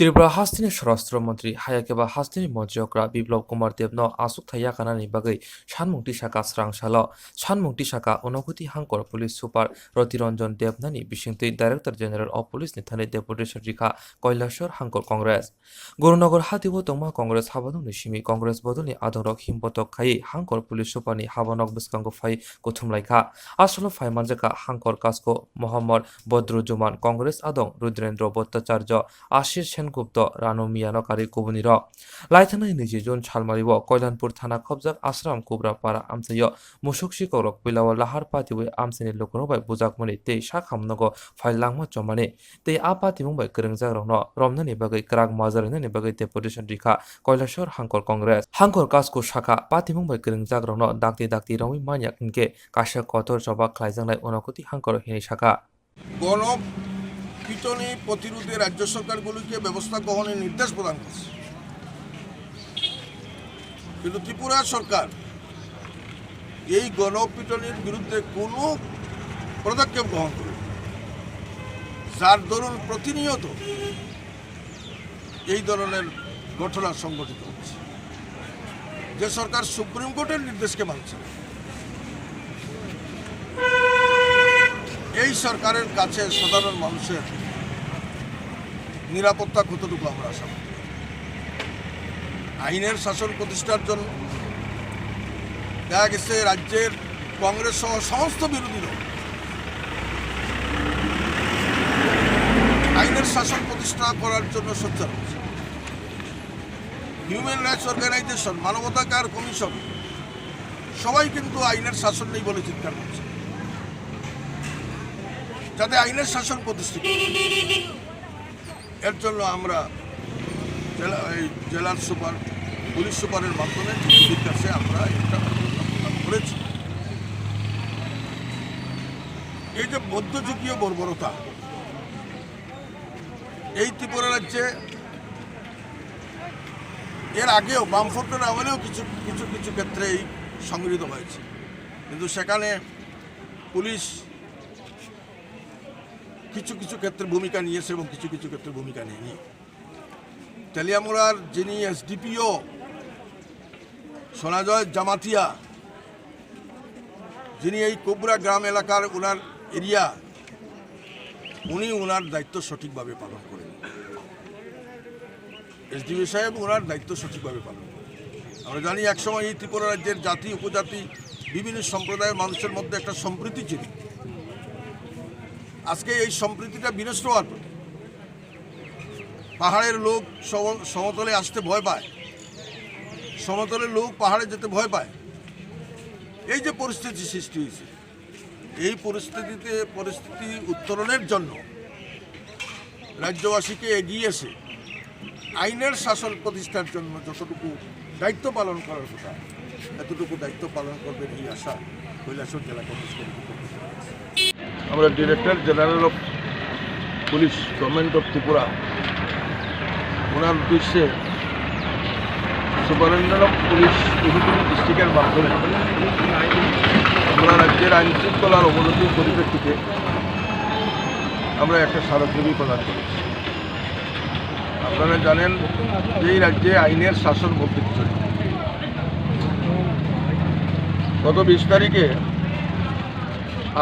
ত্রিপুরা হাস্তিনি স্বরাষ্ট্রমন্ত্রী হায়াকেবা হাস্তিনি মন্ত্রীকরা Biplab Kumar Deb achukthai yakarna bagwi sanmung tisakha srangshalo sanmung tisakha অনুভূতি হাঙ্কর পুলিশ সুপার রতিরঞ্জন দেবনানি বিশিংতই ডাইরেক্টর জেনারেল অফ পুলিশ নিথানি ডেপুটেশন রিখা কৈলাসহর হাঙ্কর কংগ্রেস গুরুনগর হাতিব তংমা কংগ্রেস হাবানুনি সিমি কংগ্রেস বদলনি আদরক হিমপতক খাই হাঙ্কর পুলিশ সুপারনি হাবানক বিসকাঙ্গ ফাই কুথুমলাইখা আসল ফাই মানজাকা হাঙ্কর কাসকো মোহাম্মদ বদরুজ্জামান কংগ্রেস আদং রুদ্রেন্দ্র ভট্টাচার্য আশির সেনগুপ্ত রানু মিয়ানকারি কুবুনির লাইথানাই 20 জুন সালমারিব কল্যাণপুর থানা খবজাক আশ্রাম কুবরা পাড়া আমসাইয় মুসুক শিকরক পিলাও লাহার পাতিবই আমসিনি লোকরবাই বুজাকমনি তেই সাখামনগ ফাইলাংমা চমানি তেই আ পাতিমুম্বাই করংজাক রংন রমনানি বাগৈ ক্রাক মাজারিনানি বাগৈ ডেপুটেশন রিখা কৈলাসহর হাঙ্কর কংগ্রেস হাঙ্কর কাসকো শাখা পাতিমুম্বাই করংজাক রংন ডাকতি ডাকতি রমি মানিয়াক ইনকে কাশা কতর জবা খ্লাইজাংলাই অনকতি হাঙ্কর হিনি শাখা পিটনি প্রতিরোধে রাজ্য সরকারগুলিকে ব্যবস্থা গ্রহণের নির্দেশ প্রদান করছে, কিন্তু ত্রিপুরা সরকার এই গণপিটনির বিরুদ্ধে কোনো পদক্ষেপ গ্রহণ করে, যার দরুন প্রতিনিয়ত এই ধরনের ঘটনা সংঘটিত হচ্ছে। যে সরকার সুপ্রিম কোর্টের নির্দেশকে মানছে, এই সরকারের কাছে সাধারণ মানুষের নিরাপত্তা কতটুকু আমরা আশা করি। আইনের শাসন প্রতিষ্ঠার জন্য দেখা গেছে রাজ্যের কংগ্রেস সহ সমস্ত বিরোধী দল আইনের শাসন প্রতিষ্ঠা করার জন্য সোচ্চার হচ্ছে। হিউম্যান রাইটস অর্গানাইজেশন, মানবাধিকার কমিশন সবাই কিন্তু আইনের শাসন নেই বলে চিৎকার করছে, যাতে আইনের শাসন প্রতিষ্ঠিত। এর জন্য আমরা জেলার সুপার, পুলিশ সুপারের মাধ্যমে ডিজির কাছে আমরা একটা করেছি। এই যে মধ্যযুগীয় বর্বরতা এই ত্রিপুরা রাজ্যে এর আগেও বামফ্রন্টের আমলেও কিছু কিছু কিছু ক্ষেত্রেই সংগৃহীত হয়েছে, কিন্তু সেখানে পুলিশ কিছু কিছু ক্ষেত্রে ভূমিকা নিয়েছে এবং কিছু কিছু ক্ষেত্রে ভূমিকা নেয়নি। তেলিয়ামুড়ার যিনি এসডিপিও সোনাজয় জামাতিয়া, যিনি এই কোবরা গ্রাম এলাকার ওনার এরিয়া, উনি ওনার দায়িত্ব সঠিকভাবে পালন করেন। এসডিপিও সাহেব ওনার দায়িত্ব সঠিকভাবে পালন করেন। আমরা জানি একসময় এই ত্রিপুরা রাজ্যের জাতি উপজাতি বিভিন্ন সম্প্রদায়ের মানুষের মধ্যে একটা সম্প্রীতি ছিল। আজকে এই সম্প্রীতিটা বিনষ্ট হওয়ার পর পাহাড়ের লোক সমতলে আসতে ভয় পায়, সমতলের লোক পাহাড়ে যেতে ভয় পায়। এই যে পরিস্থিতি সৃষ্টি হয়েছে, এই পরিস্থিতি উত্তরণের জন্য রাজ্যবাসীকে এগিয়ে এসে আইনের শাসন প্রতিষ্ঠার জন্য যতটুকু দায়িত্ব পালন করার কথা, এতটুকু দায়িত্ব পালন করবেন এই আশা কৈলাসহর জেলা কংগ্রেস কমিটি করতে। আমরা director general of police government of Tripura ওনার উদ্দেশ্যে সুপারিনটেন্ডেন্ট অফ পুলিশ ডিস্ট্রিক্টের মাধ্যমে আমরা রাজ্যের আইন শৃঙ্খলার অবনতির পরিপ্রেক্ষিতে আমরা একটা স্মারকলিপি প্রদান করেছি। আপনারা জানেন যে এই রাজ্যে আইনের শাসন বলতে কিছু নেই। গত 20 তারিখে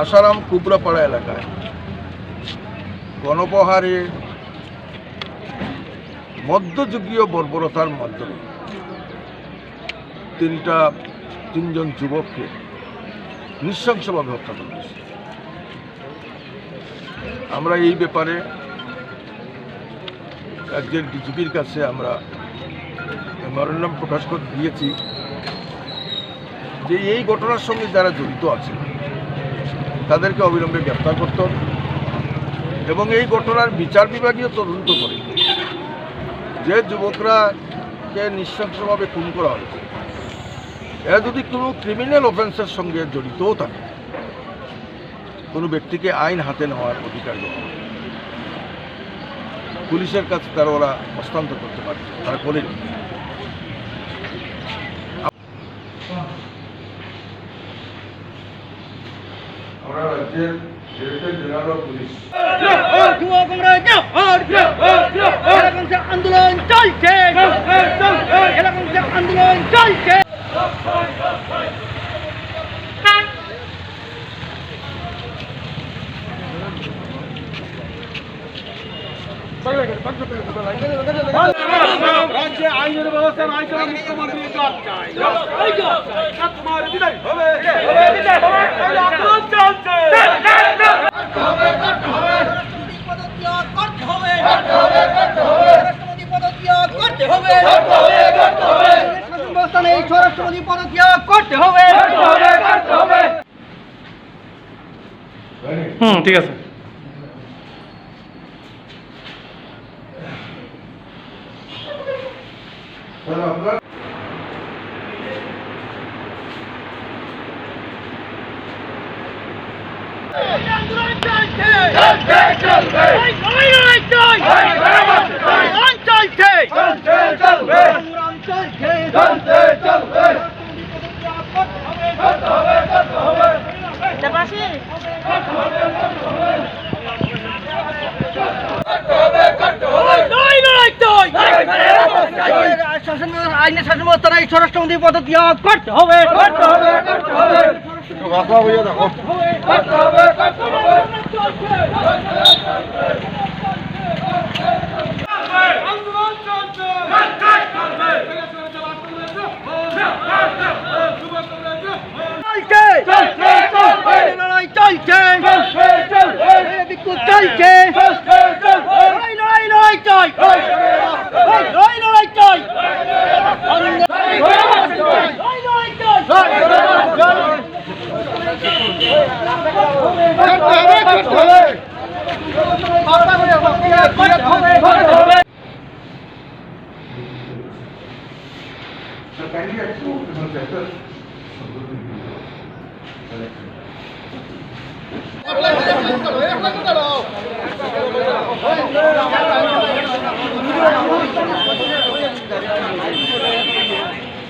আসারাম কুবরাপাড়া এলাকায় গণপ্রহারে মধ্যযুগীয় বর্বরতার মাধ্যমে তিনজন যুবককে নৃশংসভাবে হত্যা করা হয়েছে। আমরা এই ব্যাপারে রাজ্যের ডিজিপির কাছে আমরা মেমোরেন্ডাম প্রকাশ করে দিয়েছি যে এই ঘটনার সঙ্গে যারা জড়িত আছে তাদেরকে অবিলম্বে গ্রেপ্তার করতে হবে এবং এই ঘটনার বিচার বিভাগীয় তদন্ত করে যে যুবকরাকে নৃশংসভাবে খুন করা হয়েছে এরা যদি কোনো ক্রিমিনাল অফেন্সের সঙ্গে জড়িতও থাকে, কোনো ব্যক্তিকে আইন হাতে নেওয়ার অধিকার দেওয়া পুলিশের কাছে তারা ওরা হস্তান্তর করতে পারে, তারা করেনি। আমরা রাজ্যের ডিরেক্টর জেনারেল অফ পুলিশ আন্দোলন চলছে, আন্দোলন চলছে। রাজ্যে আইনের ব্যবস্থা নাই করে মুখ্যমন্ত্রী জবাব চাই। তোমার বিদায় হবে, আন্দোলন চলছে। স্বরাষ্ট্রমন্ত্রী পদত্যাগ করতে হবে। ঠিক আছে। আন্দোলন চলছে, চলছে, আইনের শাসন ব্যবস্থা নাই, স্বরাষ্ট্রমন্ত্রী পদত্যাগ করতে হবে। আন্দোলন চলছে। লড়াই চলছে, বিক্ষোভ চলছে, লড়াই চাই, লড়াই চাই।